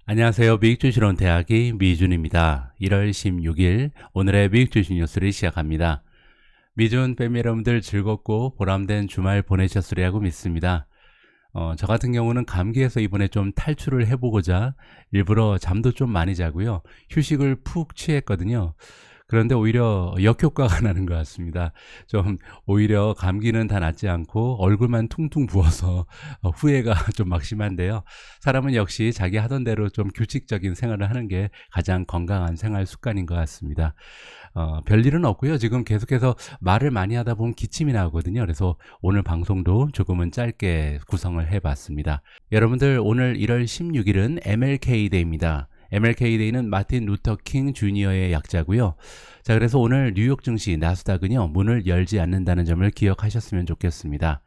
안녕하세요. 미국주식론 대학의 미준입니다. 1월 16일 오늘의 미국주식 뉴스를 시작합니다. 미준 패밀리 여러분들 즐겁고 보람된 주말 보내셨으리라고 믿습니다. 저 같은 경우는 감기에서 이번에 좀 탈출을 해보고자 일부러 잠도 좀 많이 자고요. 휴식을 푹 취했거든요. 그런데 오히려 역효과가 나는 것 같습니다. 좀 오히려 감기는 다 낫지 않고 얼굴만 퉁퉁 부어서 후회가 좀 막심한데요. 사람은 역시 자기 하던 대로 좀 규칙적인 생활을 하는 게 가장 건강한 생활 습관인 것 같습니다. 별일은 없고요. 지금 계속해서 말을 많이 하다 보면 기침이 나오거든요. 그래서 오늘 방송도 조금은 짧게 구성을 해봤습니다. 여러분들 오늘 1월 16일은 MLK 데이입니다. MLK 데이는 마틴 루터 킹 주니어의 약자고요. 자, 그래서 오늘 뉴욕 증시 나스닥은요 문을 열지 않는다는 점을 기억하셨으면 좋겠습니다.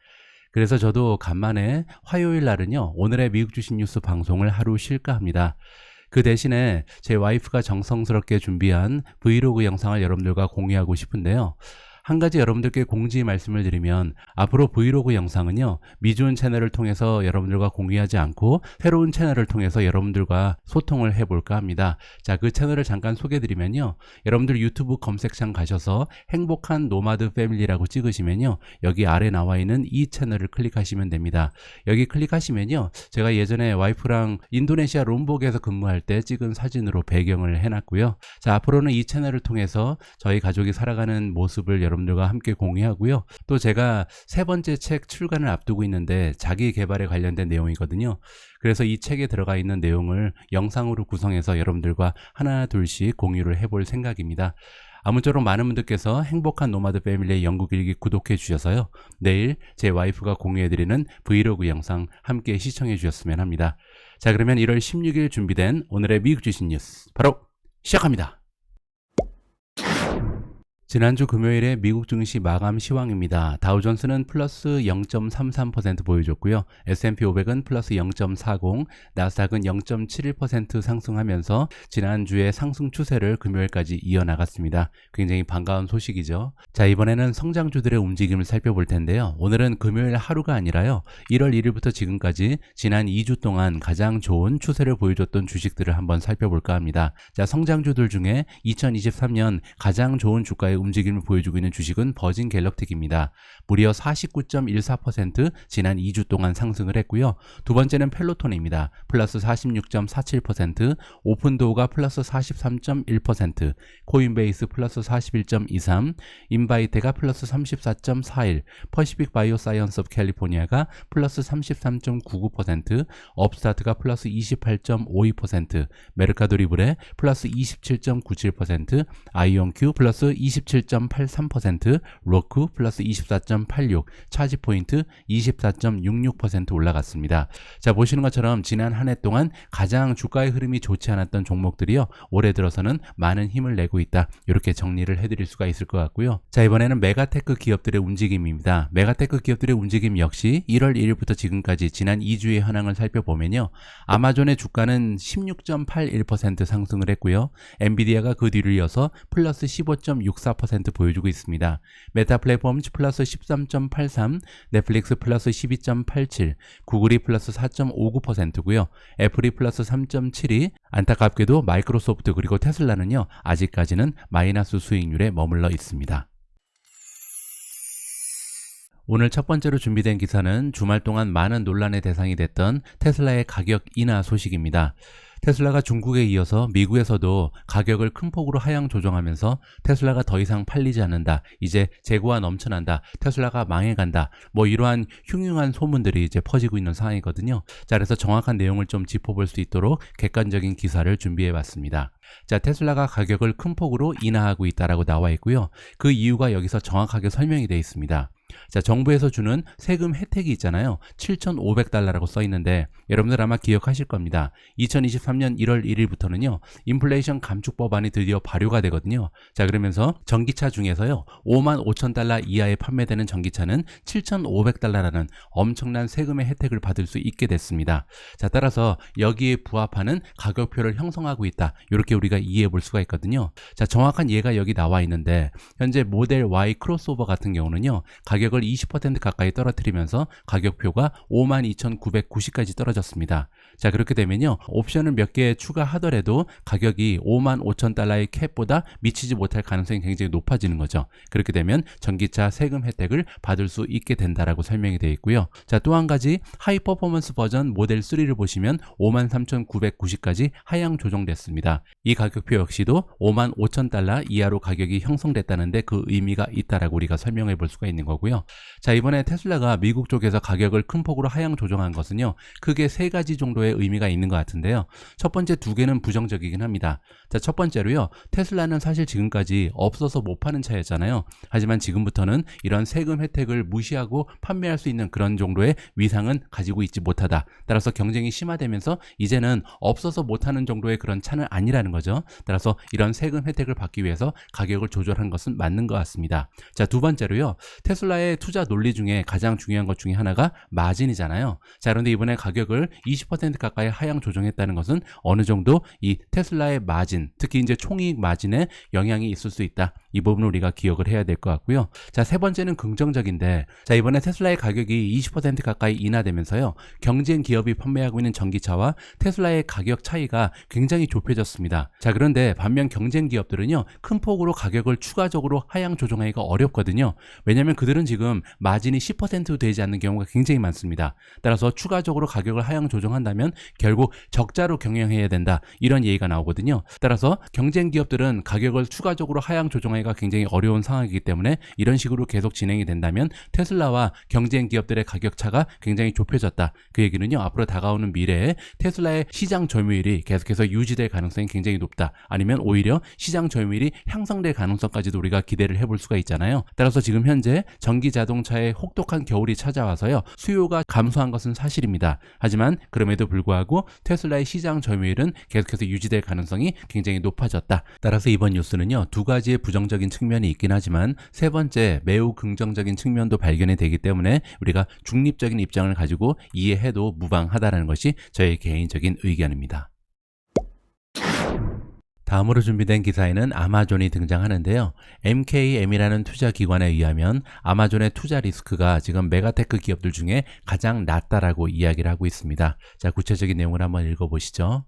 그래서 저도 간만에 화요일 날은요 오늘의 미국 주식 뉴스 방송을 하루 쉴까 합니다. 그 대신에 제 와이프가 정성스럽게 준비한 브이로그 영상을 여러분들과 공유하고 싶은데요. 한 가지 여러분들께 공지 말씀을 드리면 앞으로 브이로그 영상은요 미준 채널을 통해서 여러분들과 공유하지 않고 새로운 채널을 통해서 여러분들과 소통을 해볼까 합니다. 자, 그 채널을 잠깐 소개해드리면요, 여러분들 유튜브 검색창 가셔서 행복한 노마드 패밀리라고 찍으시면요 여기 아래 나와 있는 이 채널을 클릭하시면 됩니다. 여기 클릭하시면요 제가 예전에 와이프랑 인도네시아 롬복에서 근무할 때 찍은 사진으로 배경을 해놨고요. 자, 앞으로는 이 채널을 통해서 저희 가족이 살아가는 모습을 여러분들과 함께 공유하고요. 또 제가 세 번째 책 출간을 앞두고 있는데 자기 개발에 관련된 내용이거든요. 그래서 이 책에 들어가 있는 내용을 영상으로 구성해서 여러분들과 하나 둘씩 공유를 해볼 생각입니다. 아무쪼록 많은 분들께서 행복한 노마드 패밀리의 영국일기 구독해 주셔서요 내일 제 와이프가 공유해드리는 브이로그 영상 함께 시청해 주셨으면 합니다. 자, 그러면 1월 16일 준비된 오늘의 미국 주식 뉴스 바로 시작합니다. 지난주 금요일에 미국 증시 마감 시황입니다. 다우존스는 플러스 0.33% 보여줬고요. S&P 500은 플러스 0.40, 나스닥은 0.71% 상승하면서 지난주의 상승 추세를 금요일까지 이어나갔습니다. 굉장히 반가운 소식이죠. 자, 이번에는 성장주들의 움직임을 살펴볼 텐데요. 오늘은 금요일 하루가 아니라요 1월 1일부터 지금까지 지난 2주 동안 가장 좋은 추세를 보여줬던 주식들을 한번 살펴볼까 합니다. 자, 성장주들 중에 2023년 가장 좋은 주가의 움직임을 보여주고 있는 주식은 버진 갤럭틱입니다. 무려 49.14% 지난 2주 동안 상승을 했고요. 두 번째는 펠로톤입니다. 플러스 46.47%, 오픈도어가 플러스 43.1%, 코인베이스 플러스 41.23%, 인바이테가 플러스 34.41%, 퍼시픽 바이오사이언스 오브 캘리포니아가 플러스 33.99%, 업스타트가 플러스 28.52%, 메르카도 리브레 플러스 27.97%, 아이온큐 플러스 27.83%, 로쿠 플러스 24.86%, 차지포인트 24.66% 올라갔습니다. 자, 보시는 것처럼 지난 한 해 동안 가장 주가의 흐름이 좋지 않았던 종목들이요 올해 들어서는 많은 힘을 내고 있다, 이렇게 정리를 해드릴 수가 있을 것 같고요. 자, 이번에는 메가테크 기업들의 움직임입니다. 메가테크 기업들의 움직임 역시 1월 1일부터 지금까지 지난 2주의 현황을 살펴보면요, 아마존의 주가는 16.81% 상승을 했고요. 엔비디아가 그 뒤를 이어서 플러스 15.64% 보여주고 있습니다. 메타 플랫폼즈 플러스 13.83%, 넷플릭스 플러스 12.87%, 구글이 플러스 4.59%고요. 애플이 플러스 3.72%, 안타깝게도 마이크로소프트 그리고 테슬라는요 아직까지는 마이너스 수익률에 머물러 있습니다. 오늘 첫 번째로 준비된 기사는 주말 동안 많은 논란의 대상이 됐던 테슬라의 가격 인하 소식입니다. 테슬라가 중국에 이어서 미국에서도 가격을 큰 폭으로 하향 조정하면서 테슬라가 더 이상 팔리지 않는다, 이제 재고가 넘쳐난다, 테슬라가 망해간다, 뭐 이러한 흉흉한 소문들이 이제 퍼지고 있는 상황이거든요. 자, 그래서 정확한 내용을 좀 짚어볼 수 있도록 객관적인 기사를 준비해 봤습니다. 자, 테슬라가 가격을 큰 폭으로 인하하고 있다라고 나와 있고요. 그 이유가 여기서 정확하게 설명이 되어 있습니다. 자, 정부에서 주는 세금 혜택이 있잖아요. 7,500달러라고 써 있는데 여러분들 아마 기억하실 겁니다. 2023년 1월 1일부터는요 인플레이션 감축 법안이 드디어 발효가 되거든요. 자, 그러면서 전기차 중에서요 55,000달러 이하에 판매되는 전기차는 7,500달러라는 엄청난 세금의 혜택을 받을 수 있게 됐습니다. 자, 따라서 여기에 부합하는 가격표를 형성하고 있다, 이렇게 우리가 이해해 볼 수가 있거든요. 자, 정확한 예가 여기 나와 있는데 현재 모델 Y 크로스오버 같은 경우는요 가격을 가격을 20% 가까이 떨어뜨리면서 가격표가 52,990까지 떨어졌습니다. 자, 그렇게 되면요, 옵션을 몇 개 추가하더라도 가격이 55,000달러의 캡보다 미치지 못할 가능성이 굉장히 높아지는 거죠. 그렇게 되면 전기차 세금 혜택을 받을 수 있게 된다라고 설명이 되어 있고요. 자, 또 한 가지 하이 퍼포먼스 버전 모델 3를 보시면 53,990까지 하향 조정됐습니다. 이 가격표 역시도 55,000달러 이하로 가격이 형성됐다는데 그 의미가 있다라고 우리가 설명해 볼 수가 있는 거고요. 자, 이번에 테슬라가 미국 쪽에서 가격을 큰 폭으로 하향 조정한 것은요, 크게 세 가지 정도의 의미가 있는 것 같은데요. 첫 번째 두 개는 부정적이긴 합니다. 자, 첫 번째로요, 테슬라는 사실 지금까지 없어서 못 파는 차였잖아요. 하지만 지금부터는 이런 세금 혜택을 무시하고 판매할 수 있는 그런 정도의 위상은 가지고 있지 못하다. 따라서 경쟁이 심화되면서 이제는 없어서 못하는 정도의 그런 차는 아니라는 거죠. 따라서 이런 세금 혜택을 받기 위해서 가격을 조절한 것은 맞는 것 같습니다. 자, 두 번째로요, 테슬라의 투자 논리 중에 가장 중요한 것 중에 하나가 마진이잖아요. 자, 그런데 이번에 가격을 20% 가까이 하향 조정했다는 것은 어느 정도 이 테슬라의 마진, 특히 이제 총이익 마진에 영향이 있을 수 있다. 이 부분을 우리가 기억을 해야 될 것 같고요. 자, 세 번째는 긍정적인데, 자, 이번에 테슬라의 가격이 20% 가까이 인하되면서요, 경쟁 기업이 판매하고 있는 전기차와 테슬라의 가격 차이가 굉장히 좁혀졌습니다. 자, 그런데 반면 경쟁 기업들은요, 큰 폭으로 가격을 추가적으로 하향 조정하기가 어렵거든요. 왜냐하면 그들은 지금 마진이 10%도 되지 않는 경우가 굉장히 많습니다. 따라서 추가적으로 가격을 하향 조정한다면 결국 적자로 경영해야 된다, 이런 얘기가 나오거든요. 따라서 경쟁 기업들은 가격을 추가적으로 하향 조정하기가 굉장히 어려운 상황이기 때문에 이런 식으로 계속 진행이 된다면 테슬라와 경쟁 기업들의 가격 차가 굉장히 좁혀졌다. 그 얘기는요, 앞으로 다가오는 미래에 테슬라의 시장 점유율이 계속해서 유지될 가능성이 굉장히 높다. 아니면 오히려 시장 점유율이 향상될 가능성까지도 우리가 기대를 해볼 수가 있잖아요. 따라서 지금 현재 전기 자동차의 혹독한 겨울이 찾아와서요, 수요가 감소한 것은 사실입니다. 하지만 그럼에도 불구하고 테슬라의 시장 점유율은 계속해서 유지될 가능성이 굉장히 높아졌다. 따라서 이번 뉴스는요, 두 가지의 부정적인 측면이 있긴 하지만 세 번째 매우 긍정적인 측면도 발견이 되기 때문에 우리가 중립적인 입장을 가지고 이해해도 무방하다는 것이 저의 개인적인 의견입니다. 다음으로 준비된 기사에는 아마존이 등장하는데요. MKM이라는 투자기관에 의하면 아마존의 투자 리스크가 지금 메가테크 기업들 중에 가장 낮다라고 이야기를 하고 있습니다. 자, 구체적인 내용을 한번 읽어보시죠.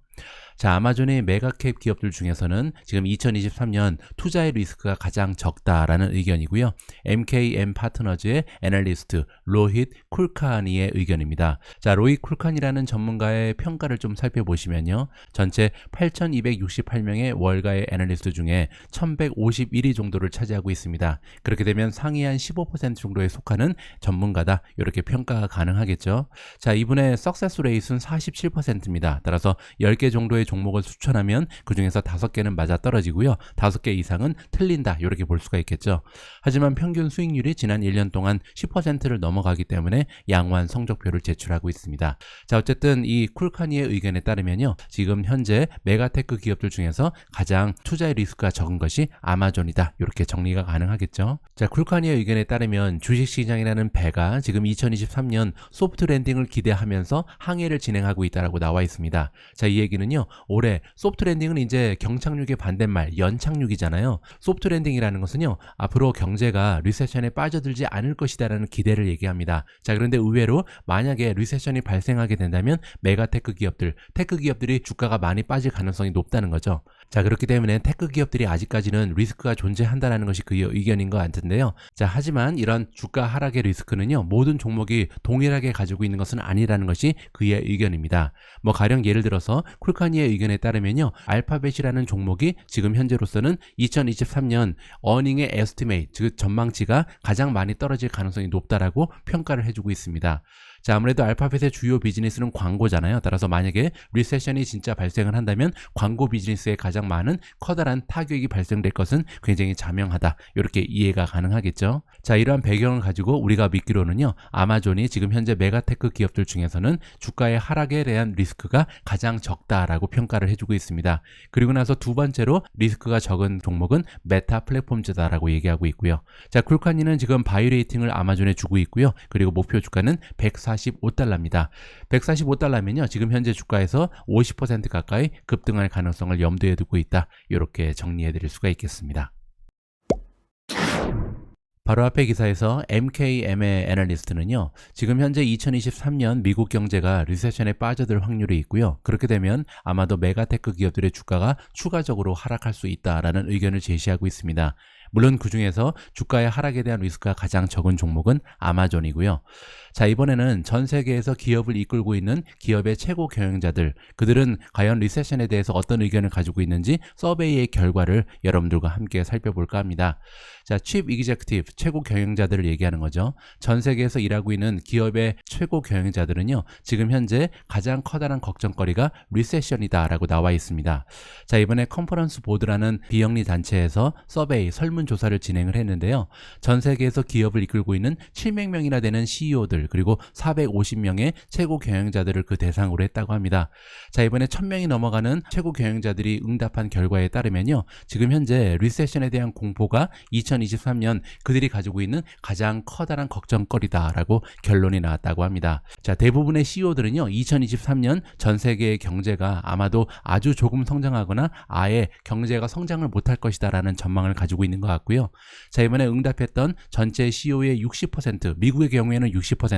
자, 아마존의 메가캡 기업들 중에서는 지금 2023년 투자의 리스크가 가장 적다라는 의견이고요. MKM 파트너즈의 애널리스트 로힛 쿨카니의 의견입니다. 자, 로힛 쿨카니라는 전문가의 평가를 좀 살펴보시면요, 전체 8,268명의 월가의 애널리스트 중에 1,151위 정도를 차지하고 있습니다. 그렇게 되면 상위 한 15% 정도에 속하는 전문가다, 이렇게 평가가 가능하겠죠. 자, 이분의 석세스 레이트는 47%입니다. 따라서 10개 정도의 종목을 추천하면 그 중에서 5개는 맞아 떨어지고요, 5개 이상은 틀린다, 이렇게 볼 수가 있겠죠. 하지만 평균 수익률이 지난 1년 동안 10%를 넘어가기 때문에 양호한 성적표를 제출하고 있습니다. 자, 어쨌든 이 쿨카니의 의견에 따르면요, 지금 현재 메가테크 기업들 중에서 가장 투자의 리스크가 적은 것이 아마존이다, 이렇게 정리가 가능하겠죠. 자, 쿨카니의 의견에 따르면 주식시장이라는 배가 지금 2023년 소프트 랜딩을 기대하면서 항해를 진행하고 있다고 나와 있습니다. 자, 이 얘기는요, 올해 소프트 랜딩은 이제 경착륙의 반대말 연착륙이잖아요. 소프트 랜딩이라는 것은요, 앞으로 경제가 리세션에 빠져들지 않을 것이다라는 기대를 얘기합니다. 자, 그런데 의외로 만약에 리세션이 발생하게 된다면 메가테크 기업들, 테크 기업들이 주가가 많이 빠질 가능성이 높다는 거죠. 자, 그렇기 때문에 테크 기업들이 아직까지는 리스크가 존재한다는 것이 그의 의견인 것 같은데요. 자, 하지만 이런 주가 하락의 리스크는요, 모든 종목이 동일하게 가지고 있는 것은 아니라는 것이 그의 의견입니다. 뭐 가령 예를 들어서 쿨카니의 의견에 따르면요, 알파벳이라는 종목이 지금 현재로서는 2023년 어닝의 에스티메이트, 즉 전망치가 가장 많이 떨어질 가능성이 높다라고 평가를 해주고 있습니다. 자, 아무래도 알파벳의 주요 비즈니스는 광고잖아요. 따라서 만약에 리세션이 진짜 발생을 한다면 광고 비즈니스에 가장 많은 커다란 타격이 발생될 것은 굉장히 자명하다, 이렇게 이해가 가능하겠죠. 자, 이러한 배경을 가지고 우리가 믿기로는요, 아마존이 지금 현재 메가테크 기업들 중에서는 주가의 하락에 대한 리스크가 가장 적다라고 평가를 해주고 있습니다. 그리고 나서 두 번째로 리스크가 적은 종목은 메타 플랫폼즈다라고 얘기하고 있고요. 자, 쿨카니는 지금 바이 레이팅을 아마존에 주고 있고요. 그리고 목표 주가는 145달러입니다. 145달러면요, 지금 현재 주가에서 50% 가까이 급등할 가능성을 염두에 두고 있다, 이렇게 정리해 드릴 수가 있겠습니다. 바로 앞에 기사에서 MKM의 애널리스트는요, 지금 현재 2023년 미국 경제가 리세션에 빠져들 확률이 있고요. 그렇게 되면 아마도 메가테크 기업들의 주가가 추가적으로 하락할 수 있다라는 의견을 제시하고 있습니다. 물론 그 중에서 주가의 하락에 대한 리스크가 가장 적은 종목은 아마존이고요. 자, 이번에는 전 세계에서 기업을 이끌고 있는 기업의 최고 경영자들, 그들은 과연 리세션에 대해서 어떤 의견을 가지고 있는지 서베이의 결과를 여러분들과 함께 살펴볼까 합니다. 자, 칩 이그제큐티브, 최고 경영자들을 얘기하는 거죠. 전 세계에서 일하고 있는 기업의 최고 경영자들은요, 지금 현재 가장 커다란 걱정거리가 리세션이다라고 나와 있습니다. 자, 이번에 컨퍼런스 보드라는 비영리 단체에서 서베이, 설문조사를 진행을 했는데요. 전 세계에서 기업을 이끌고 있는 700명이나 되는 CEO들, 그리고 450명의 최고 경영자들을 그 대상으로 했다고 합니다. 자, 이번에 1000명이 넘어가는 최고 경영자들이 응답한 결과에 따르면요, 지금 현재 리세션에 대한 공포가 2023년 그들이 가지고 있는 가장 커다란 걱정거리다라고 결론이 나왔다고 합니다. 자, 대부분의 CEO들은요, 2023년 전 세계의 경제가 아마도 아주 조금 성장하거나 아예 경제가 성장을 못할 것이다라는 전망을 가지고 있는 것 같고요. 자, 이번에 응답했던 전체 CEO의 60%, 미국의 경우에는 60%고요.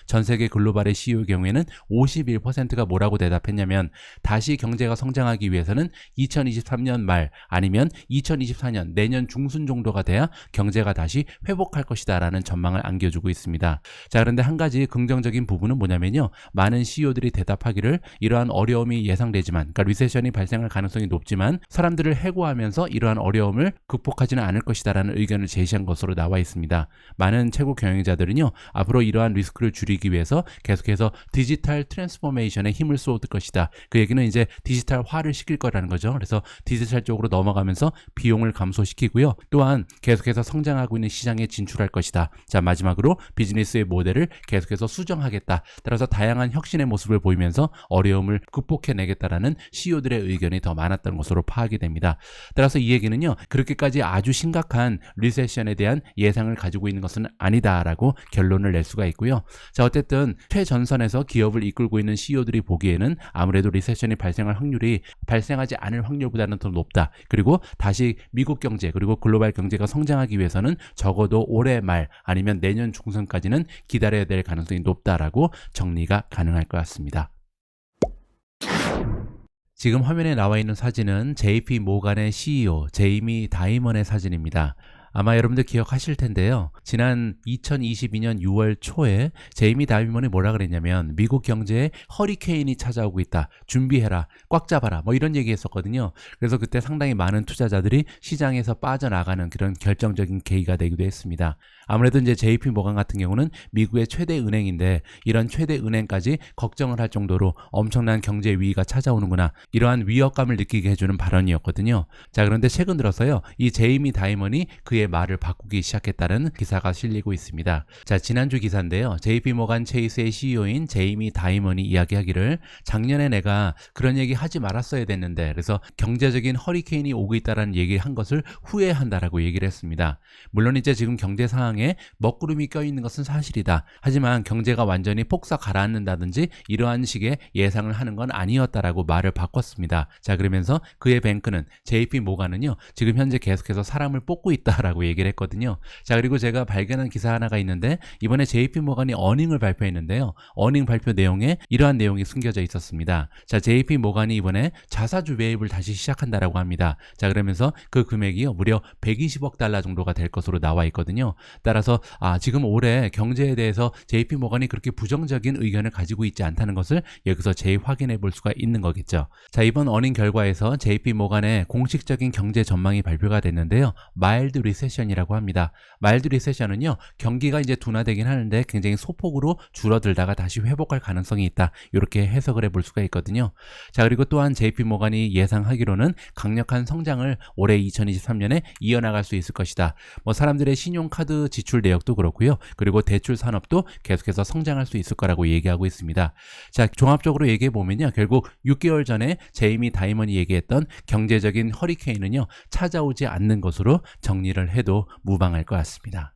전 세계 글로벌의 CEO의 경우에는 51%가 뭐라고 대답했냐면, 다시 경제가 성장하기 위해서는 2023년 말 아니면 2024년 내년 중순 정도가 돼야 경제가 다시 회복할 것이다 라는 전망을 안겨주고 있습니다. 자, 그런데 한 가지 긍정적인 부분은 뭐냐면요, 많은 CEO들이 대답하기를 이러한 어려움이 예상되지만, 그러니까 리세션이 발생할 가능성이 높지만 사람들을 해고하면서 이러한 어려움을 극복하지는 않을 것이다 라는 의견을 제시한 것으로 나와 있습니다. 많은 최고 경영자들은요, 앞으로 이러한 리스크를 줄이기 위해서 계속해서 디지털 트랜스포메이션에 힘을 쏟을 것이다. 그 얘기는 이제 디지털화를 시킬 거라는 거죠. 그래서 디지털 쪽으로 넘어가면서 비용을 감소시키고요. 또한 계속해서 성장하고 있는 시장에 진출할 것이다. 자, 마지막으로 비즈니스의 모델을 계속해서 수정하겠다. 따라서 다양한 혁신의 모습을 보이면서 어려움을 극복해내겠다라는 CEO들의 의견이 더 많았던 것으로 파악이 됩니다. 따라서 이 얘기는요, 그렇게까지 아주 심각한 리세션에 대한 예상을 가지고 있는 것은 아니다라고 결론을 낼 수가 있고요. 자, 어쨌든 최전선에서 기업을 이끌고 있는 CEO들이 보기에는 아무래도 리세션이 발생할 확률이 발생하지 않을 확률보다는 더 높다. 그리고 다시 미국 경제 그리고 글로벌 경제가 성장하기 위해서는 적어도 올해 말 아니면 내년 중순까지는 기다려야 될 가능성이 높다라고 정리가 가능할 것 같습니다. 지금 화면에 나와 있는 사진은 JP 모간의 CEO 제이미 다이먼의 사진입니다. 아마 여러분들 기억하실 텐데요. 지난 2022년 6월 초에 제이미 다이먼이 뭐라 그랬냐면, 미국 경제에 허리케인이 찾아오고 있다. 준비해라. 꽉 잡아라. 뭐 이런 얘기 했었거든요. 그래서 그때 상당히 많은 투자자들이 시장에서 빠져나가는 그런 결정적인 계기가 되기도 했습니다. 아무래도 이제 JP 모간 같은 경우는 미국의 최대 은행인데, 이런 최대 은행까지 걱정을 할 정도로 엄청난 경제 위기가 찾아오는구나, 이러한 위협감을 느끼게 해주는 발언이었거든요. 자, 그런데 최근 들어서요, 이 제이미 다이먼이 그의 말을 바꾸기 시작했다는 기사가 실리고 있습니다. 자, 지난주 기사인데요, JP 모간 체이스의 CEO인 제이미 다이먼이 이야기하기를, 작년에 내가 그런 얘기 하지 말았어야 됐는데, 그래서 경제적인 허리케인이 오고 있다라는 얘기를 한 것을 후회한다라고 얘기를 했습니다. 물론 이제 지금 경제 상황 먹구름이 껴있는 것은 사실이다. 하지만 경제가 완전히 폭삭 가라앉는다든지 이러한 식의 예상을 하는 건 아니었다라고 말을 바꿨습니다. 자, 그러면서 그의 뱅크는 JP 모간은요, 지금 현재 계속해서 사람을 뽑고 있다라고 얘기를 했거든요. 자, 그리고 제가 발견한 기사 하나가 있는데, 이번에 JP 모간이 어닝을 발표했는데요, 어닝 발표 내용에 이러한 내용이 숨겨져 있었습니다. 자, JP 모간이 이번에 자사주 매입을 다시 시작한다라고 합니다. 자, 그러면서 그 금액이요, 무려 120억 달러 정도가 될 것으로 나와 있거든요. 따라서 지금 올해 경제에 대해서 JP 모간이 그렇게 부정적인 의견을 가지고 있지 않다는 것을 여기서 재확인해 볼 수가 있는 거겠죠. 자, 이번 어닝 결과에서 JP 모간의 공식적인 경제 전망이 발표가 됐는데요, 마일드 리세션이라고 합니다. 마일드 리세션은요, 경기가 이제 둔화되긴 하는데 굉장히 소폭으로 줄어들다가 다시 회복할 가능성이 있다, 이렇게 해석을 해볼 수가 있거든요. 자, 그리고 또한 JP 모간이 예상하기로는 강력한 성장을 올해 2023년에 이어나갈 수 있을 것이다. 뭐 사람들의 신용카드 지출 내역도 그렇고요. 그리고 대출 산업도 계속해서 성장할 수 있을 거라고 얘기하고 있습니다. 자, 종합적으로 얘기해 보면요, 결국 6개월 전에 제이미 다이먼이 얘기했던 경제적인 허리케인은요, 찾아오지 않는 것으로 정리를 해도 무방할 것 같습니다.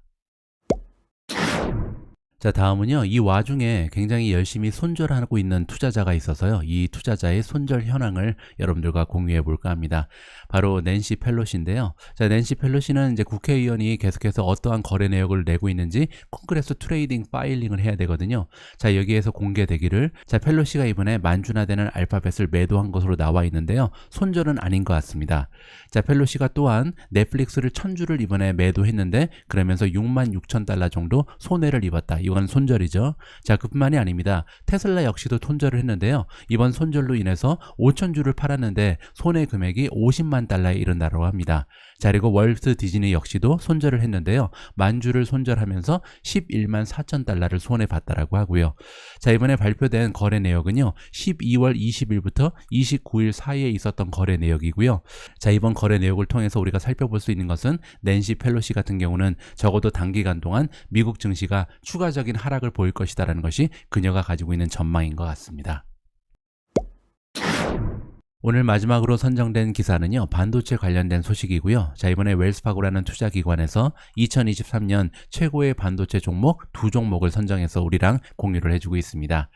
자, 다음은요. 이 와중에 굉장히 열심히 손절하고 있는 투자자가 있어서요. 이 투자자의 손절 현황을 여러분들과 공유해 볼까 합니다. 바로 낸시 펠로시인데요. 자, 낸시 펠로시는 이제 국회의원이 계속해서 어떠한 거래 내역을 내고 있는지 콩그레스 트레이딩 파일링을 해야 되거든요. 자, 여기에서 공개되기를, 자, 펠로시가 이번에 만주나 되는 알파벳을 매도한 것으로 나와 있는데요. 손절은 아닌 것 같습니다. 자, 펠로시가 또한 넷플릭스를 1000주를 이번에 매도했는데 그러면서 66,000달러 정도 손해를 입었다. 이건 손절이죠. 자, 그뿐만이 아닙니다. 테슬라 역시도 손절을 했는데요. 이번 손절로 인해서 5,000주를 팔았는데 손해 금액이 50만 달러에 이른다고 합니다. 자, 그리고 월트 디즈니 역시도 손절을 했는데요. 만주를 손절하면서 11만 4천 달러를 손해봤다라고 하고요. 자, 이번에 발표된 거래 내역은요. 12월 20일부터 29일 사이에 있었던 거래 내역이고요. 자, 이번 거래 내역을 통해서 우리가 살펴볼 수 있는 것은 낸시 펠로시 같은 경우는 적어도 단기간 동안 미국 증시가 추가적인 하락을 보일 것이다라는 것이 그녀가 가지고 있는 전망인 것 같습니다. 오늘 마지막으로 선정된 기사는요, 반도체 관련된 소식이고요. 자, 이번에 웰스파고라는 투자기관에서 2023년 최고의 반도체 종목 두 종목을 선정해서 우리랑 공유를 해주고 있습니다.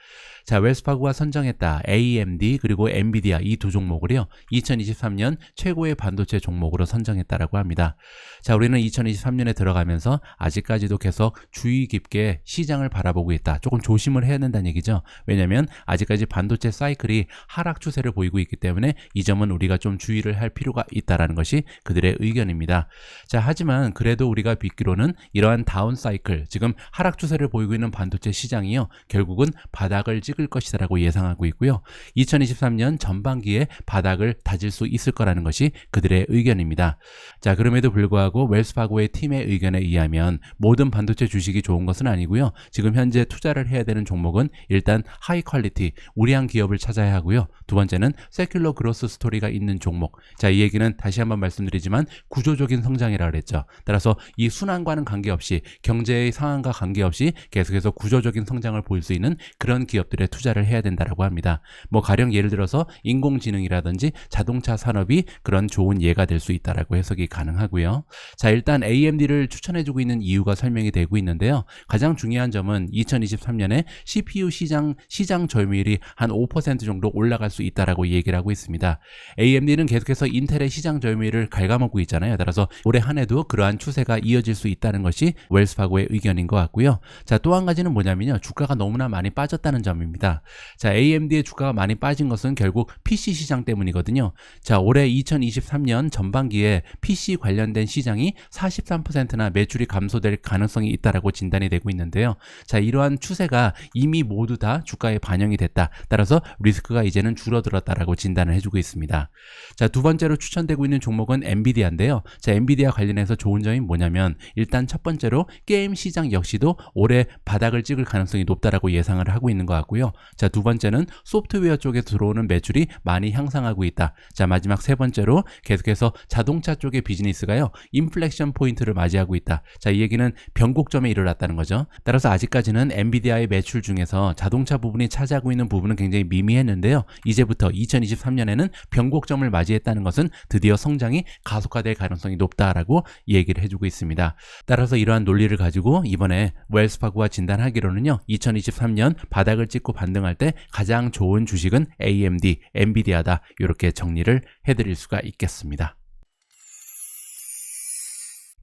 자, 웰스파고가 선정했다 AMD 그리고 엔비디아 이 두 종목을요 2023년 최고의 반도체 종목으로 선정했다라고 합니다. 자, 우리는 2023년에 들어가면서 아직까지도 계속 주의 깊게 시장을 바라보고 있다. 조금 조심을 해야 된다는 얘기죠. 왜냐하면 아직까지 반도체 사이클이 하락 추세를 보이고 있기 때문에 이 점은 우리가 좀 주의를 할 필요가 있다라는 것이 그들의 의견입니다. 자, 하지만 그래도 우리가 믿기로는 이러한 다운 사이클, 지금 하락 추세를 보이고 있는 반도체 시장이요 결국은 바닥을 찍을 것이다라고 예상하고 있고요. 2023년 전반기에 바닥을 다질 수 있을 거라는 것이 그들의 의견입니다. 자, 그럼에도 불구하고 웰스파고의 팀의 의견에 의하면 모든 반도체 주식이 좋은 것은 아니고요. 지금 현재 투자를 해야 되는 종목은 일단 하이 퀄리티, 우량한 기업을 찾아야 하고요. 두 번째는 세큘러 그로스 스토리가 있는 종목. 자, 이 얘기는 다시 한번 말씀드리지만 구조적인 성장이라고 그랬죠. 따라서 이 순환과는 관계없이, 경제의 상황과 관계없이 계속해서 구조적인 성장을 보일 수 있는 그런 기업들에 투자를 해야 된다라고 합니다. 뭐 가령 예를 들어서 인공지능이라든지 자동차 산업이 그런 좋은 예가 될 수 있다라고 해석이 가능하고요. 자, 일단 AMD를 추천해주고 있는 이유가 설명이 되고 있는데요. 가장 중요한 점은 2023년에 CPU 시장 점유율이 한 5% 정도 올라갈 수 있다라고 얘기를 하고 있습니다. AMD는 계속해서 인텔의 시장 점유율을 갉아먹고 있잖아요. 따라서 올해 한 해도 그러한 추세가 이어질 수 있다는 것이 웰스파고의 의견인 것 같고요. 자, 또 한 가지는 뭐냐면요. 주가가 너무나 많이 빠졌다는 점입니다. 자, AMD의 주가가 많이 빠진 것은 결국 PC 시장 때문이거든요. 자, 올해 2023년 전반기에 PC 관련된 시장이 43%나 매출이 감소될 가능성이 있다라고 진단이 되고 있는데요. 자, 이러한 추세가 이미 모두 다 주가에 반영이 됐다. 따라서 리스크가 이제는 줄어들었다라고 진단을 해주고 있습니다. 자, 두 번째로 추천되고 있는 종목은 엔비디아인데요. 자, 엔비디아 관련해서 좋은 점이 뭐냐면 일단 첫 번째로 게임 시장 역시도 올해 바닥을 찍을 가능성이 높다라고 예상을 하고 있는 것 같고요. 자, 두 번째는 소프트웨어 쪽에 들어오는 매출이 많이 향상하고 있다. 자, 마지막 세 번째로 계속해서 자동차 쪽의 비즈니스가요 인플렉션 포인트를 맞이하고 있다. 자, 이 얘기는 변곡점에 이르렀다는 거죠. 따라서 아직까지는 엔비디아의 매출 중에서 자동차 부분이 차지하고 있는 부분은 굉장히 미미했는데요. 이제부터 2023년에는 변곡점을 맞이했다는 것은 드디어 성장이 가속화될 가능성이 높다라고 얘기를 해주고 있습니다. 따라서 이러한 논리를 가지고 이번에 웰스파고가 진단하기로는요 2023년 바닥을 찍고 반등할 때 가장 좋은 주식은 AMD, 엔비디아다. 이렇게 정리를 해드릴 수가 있겠습니다.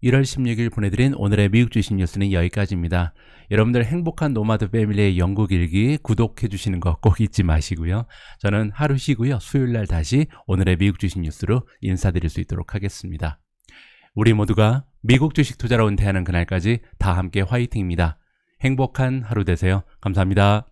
1월 16일 보내드린 오늘의 미국 주식 뉴스는 여기까지입니다. 여러분들 행복한 노마드 패밀리의 영국 일기 구독해 주시는 거 꼭 잊지 마시고요. 저는 하루 쉬고요. 수요일날 다시 오늘의 미국 주식 뉴스로 인사드릴 수 있도록 하겠습니다. 우리 모두가 미국 주식 투자로 은퇴하는 그날까지 다 함께 화이팅입니다. 행복한 하루 되세요. 감사합니다.